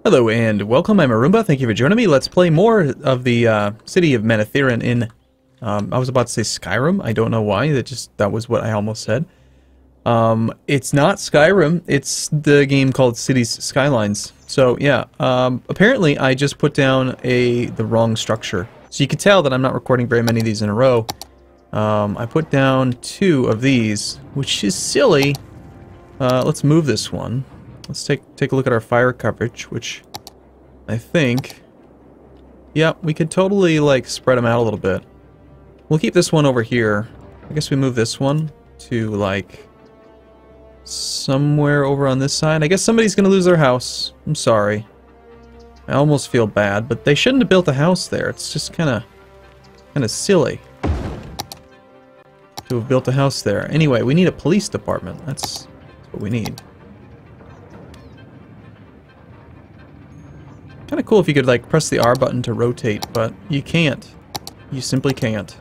Hello and welcome, I'm Arumba, thank you for joining me. Let's play more of the city of Manetheren in, I was about to say Skyrim, I don't know why, that was what I almost said. It's not Skyrim, it's the game called Cities Skylines. So yeah, apparently I just put down the wrong structure. So you can tell that I'm not recording very many of these in a row. I put down 2 of these, which is silly. Let's move this one. Let's take a look at our fire coverage, which I think, yeah, we could totally, like, spread them out a little bit. We'll keep this one over here. I guess we move this one to, like, somewhere over on this side. I guess somebody's gonna lose their house. I'm sorry. I almost feel bad, but they shouldn't have built a house there. It's just kinda silly to have built a house there. Anyway, we need a police department. That's what we need. Kind of cool if you could, like, press the R button to rotate, but you can't. You simply can't.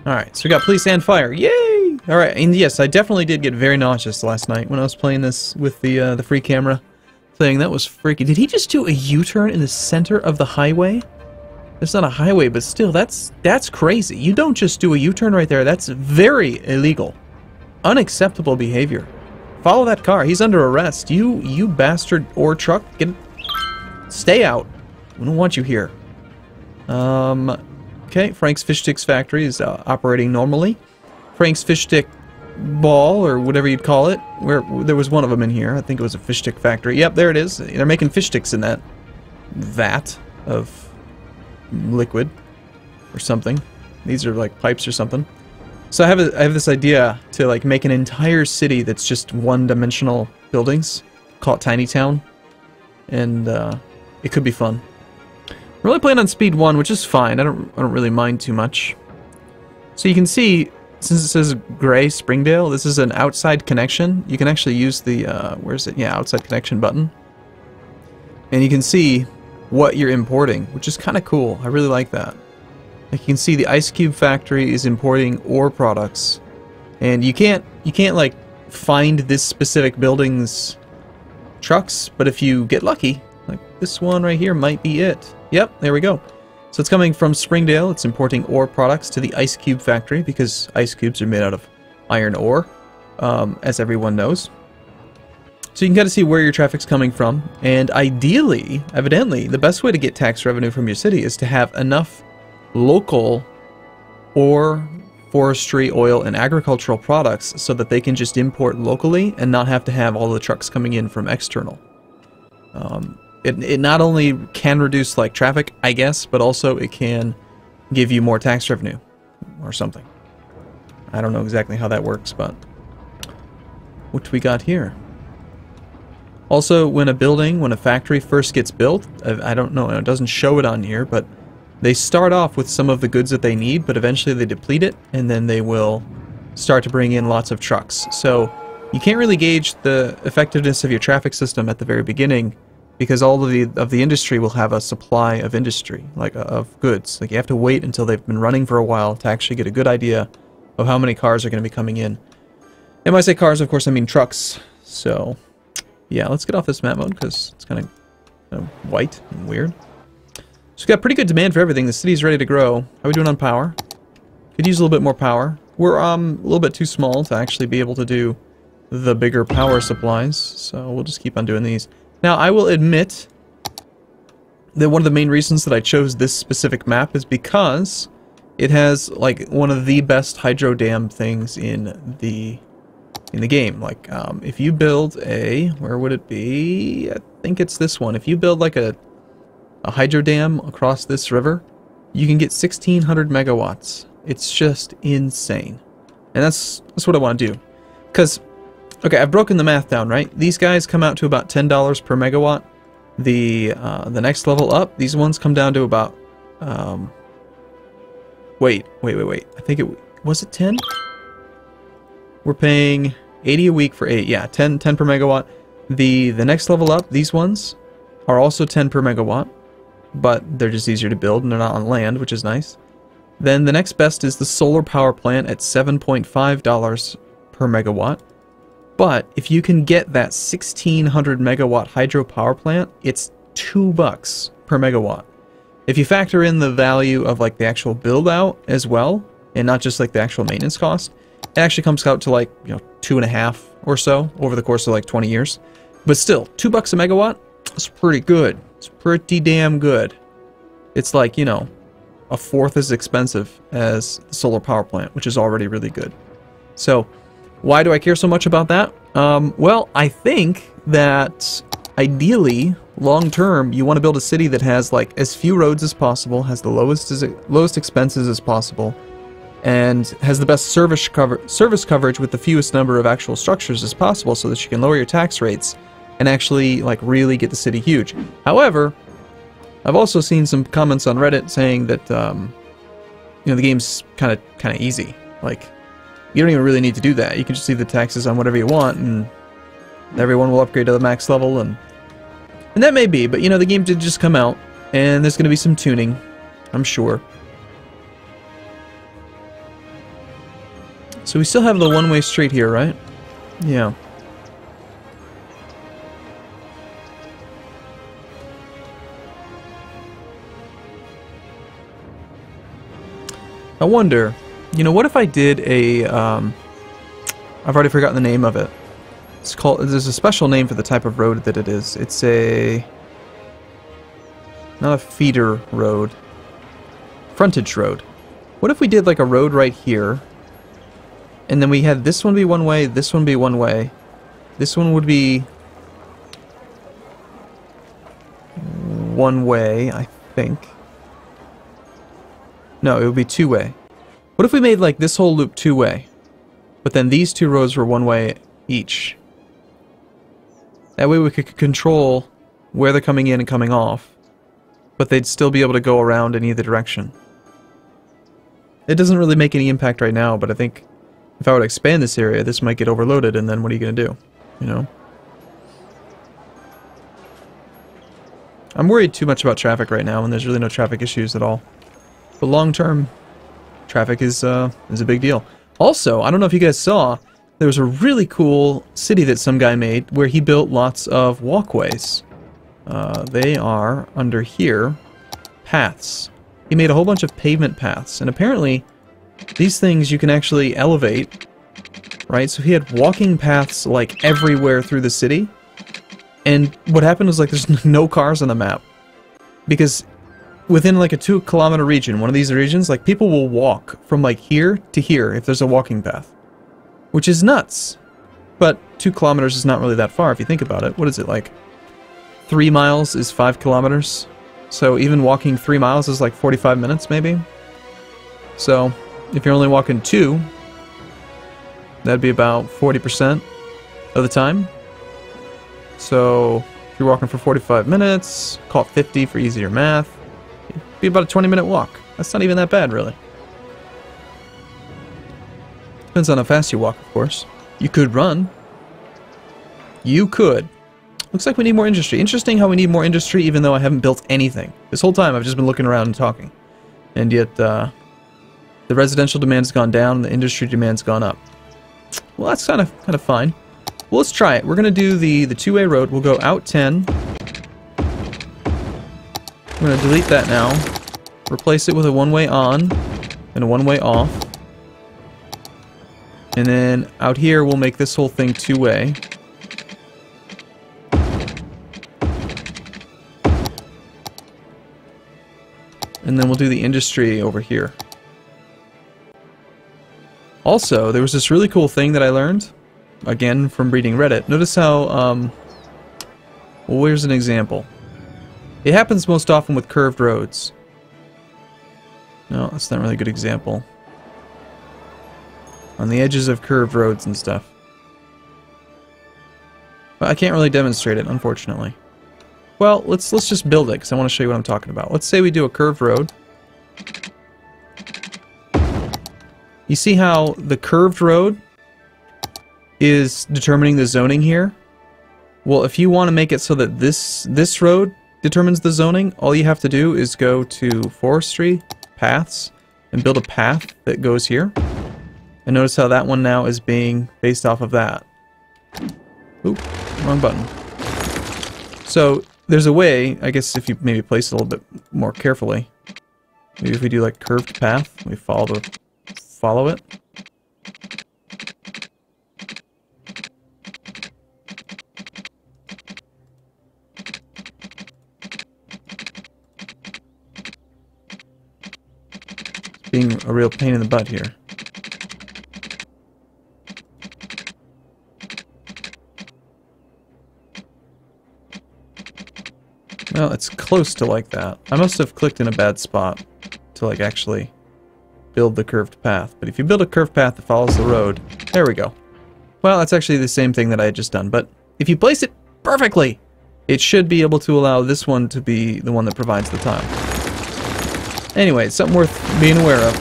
Alright, so we got police and fire. Yay! Alright, and yes, I definitely did get very nauseous last night when I was playing this with the free camera thing. That was freaky. Did he just do a U-turn in the center of the highway? It's not a highway, but still, that's crazy. You don't just do a U-turn right there. That's very illegal. Unacceptable behavior. Follow that car. He's under arrest. You bastard ore truck. Stay out. We don't want you here. Okay, Frank's Fish Sticks factory is operating normally. Frank's Fish Stick Ball, or whatever you'd call it, where there was one of them in here. I think it was a fish stick factory. Yep, there it is. They're making fish sticks in that vat of liquid or something. These are like pipes or something. So I have this idea to, like, make an entire city that's just one-dimensional buildings. Call it Tiny Town. And it could be fun. We're only playing on speed 1, which is fine. I don't really mind too much. So you can see, since it says gray Springdale, this is an outside connection. You can actually use the where's it? Yeah, outside connection button. And you can see what you're importing, which is kind of cool. I really like that. Like, you can see the Ice Cube factory is importing ore products. And you can't like find this specific building's trucks, but if you get lucky, like this one right here might be it. Yep, there we go. So it's coming from Springdale. It's importing ore products to the Ice Cube factory because ice cubes are made out of iron ore, as everyone knows. So you can kind of see where your traffic's coming from, and ideally, evidently, the best way to get tax revenue from your city is to have enough local ore, forestry, oil, and agricultural products so that they can just import locally and not have to have all the trucks coming in from external. It not only can reduce, like, traffic, I guess, but also it can give you more tax revenue or something. I don't know exactly how that works, but what do we got here? Also, when a factory first gets built, I don't know, it doesn't show it on here, but they start off with some of the goods that they need, but eventually they deplete it, and then they will start to bring in lots of trucks. So you can't really gauge the effectiveness of your traffic system at the very beginning, because all of the industry will have a supply of industry, like of goods. Like, you have to wait until they've been running for a while to actually get a good idea of how many cars are going to be coming in. And when I say cars, of course, I mean trucks. So yeah, let's get off this map mode because it's kind of white and weird. So we've got pretty good demand for everything. The city's ready to grow. How are we doing on power? Could use a little bit more power. We're a little bit too small to actually be able to do the bigger power supplies, so we'll just keep on doing these. Now, I will admit that one of the main reasons that I chose this specific map is because it has, like, one of the best hydro dam things in the game. Like, if you build where would it be? I think it's this one. If you build, like, a hydro dam across this river, you can get 1,600 megawatts. It's just insane. And that's what I want to do. Because, okay, I've broken the math down, right? These guys come out to about $10 per megawatt. The next level up, these ones come down to about, wait. I think was it 10? We're paying 80 a week for 8. Yeah, 10 per megawatt. The next level up, these ones are also 10 per megawatt, but they're just easier to build and they're not on land, which is nice. Then the next best is the solar power plant at $7.5 per megawatt. But if you can get that 1600 megawatt hydro power plant, it's $2 per megawatt. If you factor in the value of like the actual build out as well, and not just like the actual maintenance cost, it actually comes out to like, you know, 2.5 or so over the course of like 20 years. But still, $2 a megawatt, it's pretty good. It's pretty damn good. It's like, you know, a fourth as expensive as the solar power plant, which is already really good. So, why do I care so much about that? Well, I think that ideally, long term, you want to build a city that has like as few roads as possible, has the lowest expenses as possible, and has the best service coverage with the fewest number of actual structures as possible, so that you can lower your tax rates and actually like really get the city huge. However, I've also seen some comments on Reddit saying that you know, the game's kind of easy. Like, you don't even really need to do that. You can just leave the taxes on whatever you want, and everyone will upgrade to the max level, and that may be, but you know, the game did just come out, and there's going to be some tuning, I'm sure. So we still have the one-way street here, right? Yeah. I wonder, you know, what if I did a, I've already forgotten the name of it. It's called, there's a special name for the type of road that it is. It's a, not a feeder road, frontage road. What if we did like a road right here, and then we had this one be one way, this one be one way, this one would be one way, I think. No, it would be two-way. What if we made like this whole loop two-way, but then these two roads were one way each? That way we could control where they're coming in and coming off, but they'd still be able to go around in either direction. It doesn't really make any impact right now, but I think if I were to expand this area, this might get overloaded, and then what are you going to do? You know? I'm worried too much about traffic right now, and there's really no traffic issues at all. But long-term, traffic is a big deal. Also, I don't know if you guys saw, there was a really cool city that some guy made where he built lots of walkways. They are under here, paths. He made a whole bunch of pavement paths, and apparently these things you can actually elevate, right? So he had walking paths like everywhere through the city, and what happened was like there's no cars on the map, because within like a 2-kilometer region, one of these regions, like people will walk from like here to here if there's a walking path, which is nuts. But 2 kilometers is not really that far if you think about it. What is it, like 3 miles is 5 kilometers? So even walking 3 miles is like 45 minutes maybe. So if you're only walking 2, that'd be about 40% of the time. So if you're walking for 45 minutes, call it 50 for easier math. Be about a 20-minute walk. That's not even that bad, really. Depends on how fast you walk, of course. You could run. You could. Looks like we need more industry. Interesting how we need more industry even though I haven't built anything. This whole time I've just been looking around and talking. And yet, the residential demand's gone down and the industry demand's gone up. Well, that's kind of fine. Well, let's try it. We're going to do the two-way road. We'll go out 10. I'm going to delete that now, replace it with a one-way on and a one-way off, and then out here we'll make this whole thing two-way. And then we'll do the industry over here. Also, there was this really cool thing that I learned, again from reading Reddit. Notice how, well, where's an example? It happens most often with curved roads. No, that's not really a good example. On the edges of curved roads and stuff. But I can't really demonstrate it, unfortunately. Well, let's just build it, because I want to show you what I'm talking about. Let's say we do a curved road. You see how the curved road is determining the zoning here? Well, if you want to make it so that this road determines the zoning, all you have to do is go to Forestry, Paths, and build a path that goes here. And notice how that one now is being based off of that. Oop, wrong button. So, there's a way, I guess if you maybe place it a little bit more carefully. Maybe if we do like curved path, we follow it. It's being a real pain in the butt here. Well, it's close to like that. I must have clicked in a bad spot to like actually build the curved path. But if you build a curved path that follows the road, there we go. Well, that's actually the same thing that I had just done. But if you place it perfectly, it should be able to allow this one to be the one that provides the tile. Anyway, it's something worth being aware of.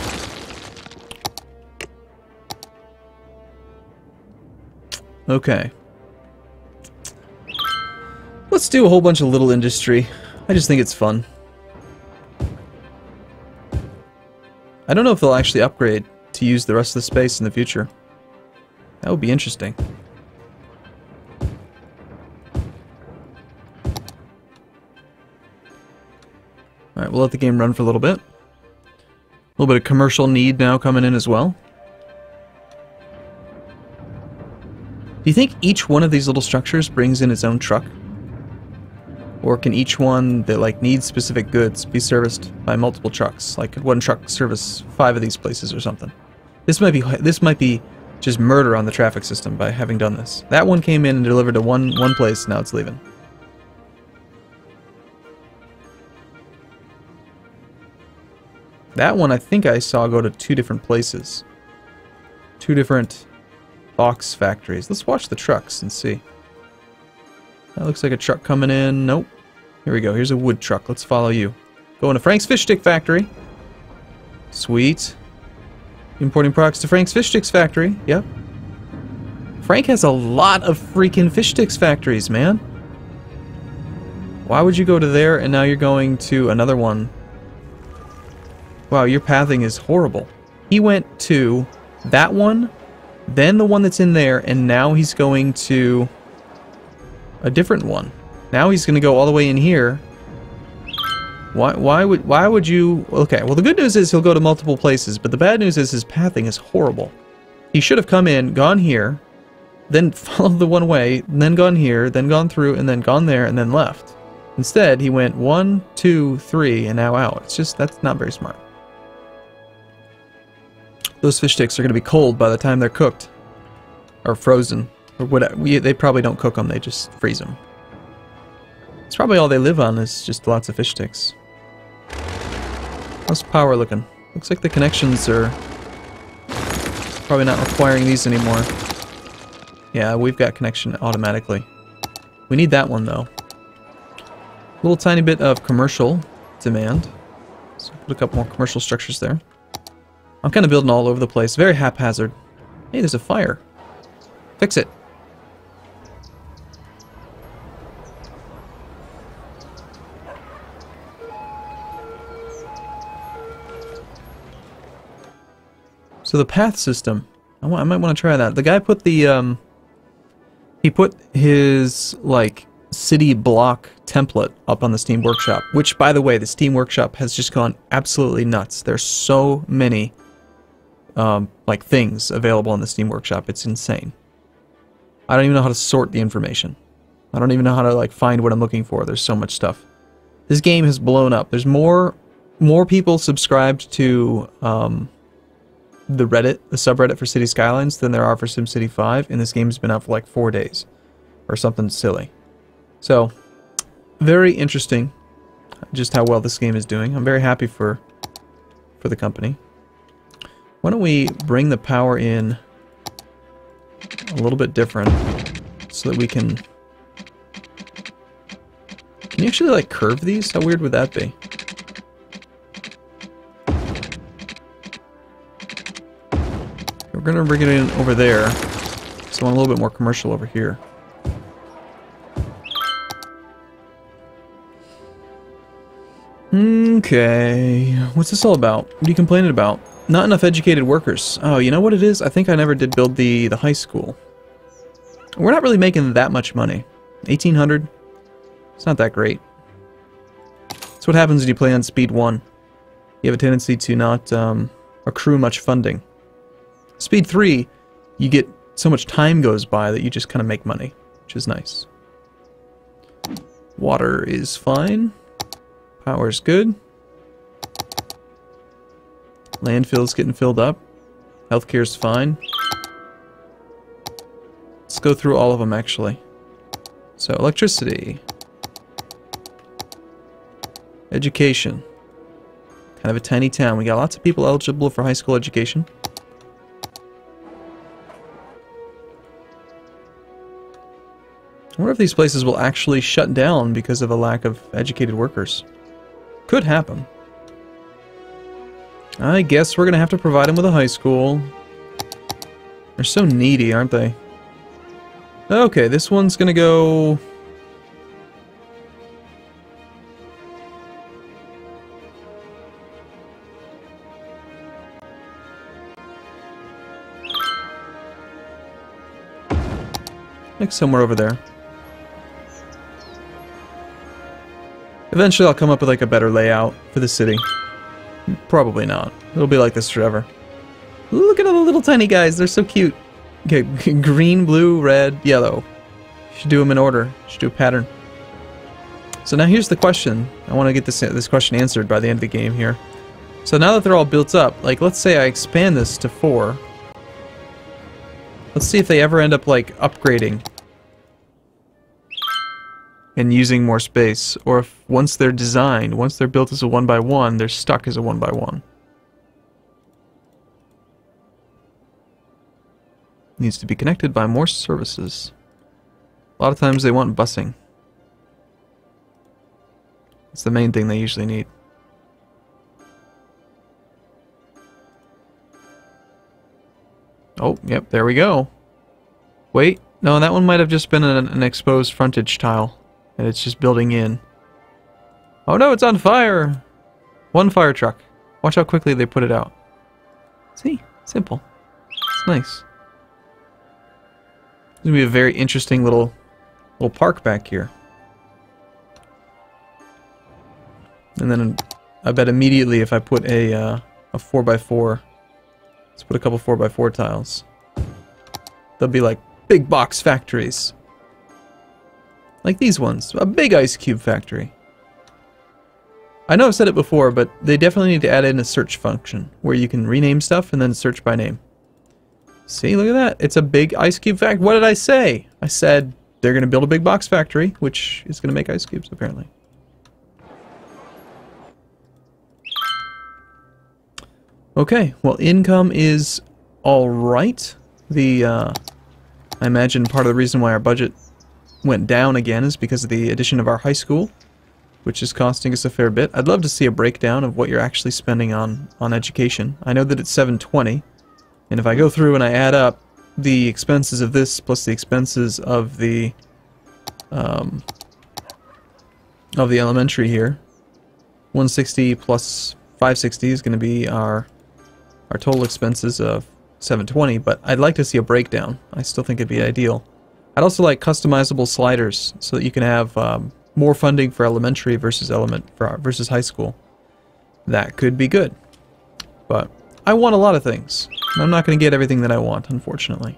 Okay. Let's do a whole bunch of little industry. I just think it's fun. I don't know if they'll actually upgrade to use the rest of the space in the future. That would be interesting. Alright, we'll let the game run for a little bit. A little bit of commercial need now coming in as well. Do you think each one of these little structures brings in its own truck? Or can each one that like needs specific goods be serviced by multiple trucks? Like could one truck service 5 of these places or something? This might be just murder on the traffic system by having done this. That one came in and delivered to one place, now it's leaving. That one I think I saw go to 2 different places. 2 different box factories. Let's watch the trucks and see. That looks like a truck coming in. Nope. Here we go. Here's a wood truck. Let's follow you. Going to Frank's Fish Stick Factory. Sweet. Importing products to Frank's Fish Sticks Factory. Yep. Frank has a lot of freaking fish sticks factories, man. Why would you go to there and now you're going to another one? Wow, your pathing is horrible. He went to that one, then the one that's in there, and now he's going to a different one. Now he's going to go all the way in here. Why would you... Okay, well the good news is he'll go to multiple places, but the bad news is his pathing is horrible. He should have come in, gone here, then followed the one way, then gone here, then gone through, and then gone there, and then left. Instead, he went 1, 2, 3, and now out. It's just, that's not very smart. Those fish sticks are going to be cold by the time they're cooked. Or frozen. Or whatever. They probably don't cook them, they just freeze them. It's probably all they live on is just lots of fish sticks. How's power looking? Looks like the connections are probably not requiring these anymore. Yeah, we've got connection automatically. We need that one though. A little tiny bit of commercial demand. So put a couple more commercial structures there. I'm kind of building all over the place, very haphazard. Hey, there's a fire. Fix it. So the path system, I might want to try that. The guy put the, he put his, like, city block template up on the Steam Workshop, which, by the way, the Steam Workshop has just gone absolutely nuts. There's so many, like, things available on the Steam Workshop. It's insane. I don't even know how to sort the information. I don't even know how to, like, find what I'm looking for. There's so much stuff. This game has blown up. There's more people subscribed to, the subreddit for City Skylines than there are for SimCity 5, and this game's been out for like 4 days or something silly. So, very interesting just how well this game is doing. I'm very happy for the company. Why don't we bring the power in a little bit different so that we can you actually like curve these? How weird would that be? We're gonna bring it in over there, so I want a little bit more commercial over here. Okay, what's this all about? What are you complaining about? Not enough educated workers. Oh, you know what it is? I think I never did build the high school. We're not really making that much money. 1,800. It's not that great. That's what happens when you play on speed 1. You have a tendency to not accrue much funding. Speed 3, you get so much time goes by that you just kind of make money, which is nice. Water is fine. Power's good. Landfill's getting filled up. Healthcare's fine. Let's go through all of them, actually. So, electricity. Education. Kind of a tiny town. We got lots of people eligible for high school education. I wonder if these places will actually shut down because of a lack of educated workers. Could happen. I guess we're going to have to provide them with a high school. They're so needy, aren't they? Okay, this one's going to go... like somewhere over there. Eventually I'll come up with like a better layout for the city. Probably not. It'll be like this forever. Look at all the little tiny guys. They're so cute. Okay, green, blue, red, yellow. You should do them in order. You should do a pattern. So now here's the question. I want to get this question answered by the end of the game here. So now that they're all built up, like let's say I expand this to 4. Let's see if they ever end up like upgrading and using more space, or if once they're designed, once they're built as a 1x1, they're stuck as a 1x1. Needs to be connected by more services. A lot of times they want busing. It's the main thing they usually need. Oh, yep, there we go. Wait, no, that one might have just been an exposed frontage tile. And it's just building in. Oh no, it's on fire! One fire truck. Watch how quickly they put it out. See? Simple. It's nice. There's gonna be a very interesting little park back here. And then I bet immediately if I put a 4x4, let's put a couple 4x4 tiles. They'll be like big box factories. Like these ones. A big ice cube factory. I know I've said it before, but they definitely need to add in a search function where you can rename stuff and then search by name. See, look at that. It's a big ice cube factory. What did I say? I said they're going to build a big box factory, which is going to make ice cubes, apparently. Okay, well, income is alright. I imagine part of the reason why our budget went down again is because of the addition of our high school, which is costing us a fair bit. I'd love to see a breakdown of what you're actually spending on education. I know that it's 720, and if I go through and I add up the expenses of this plus the expenses of the elementary here, 160 plus 560 is going to be our total expenses of 720, but I'd like to see a breakdown. I still think it'd be ideal. I'd also like customizable sliders so that you can have more funding for elementary versus high school. That could be good. But I want a lot of things. And I'm not going to get everything that I want, unfortunately.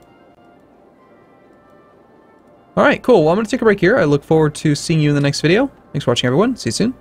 Alright, cool. Well, I'm going to take a break here. I look forward to seeing you in the next video. Thanks for watching, everyone. See you soon.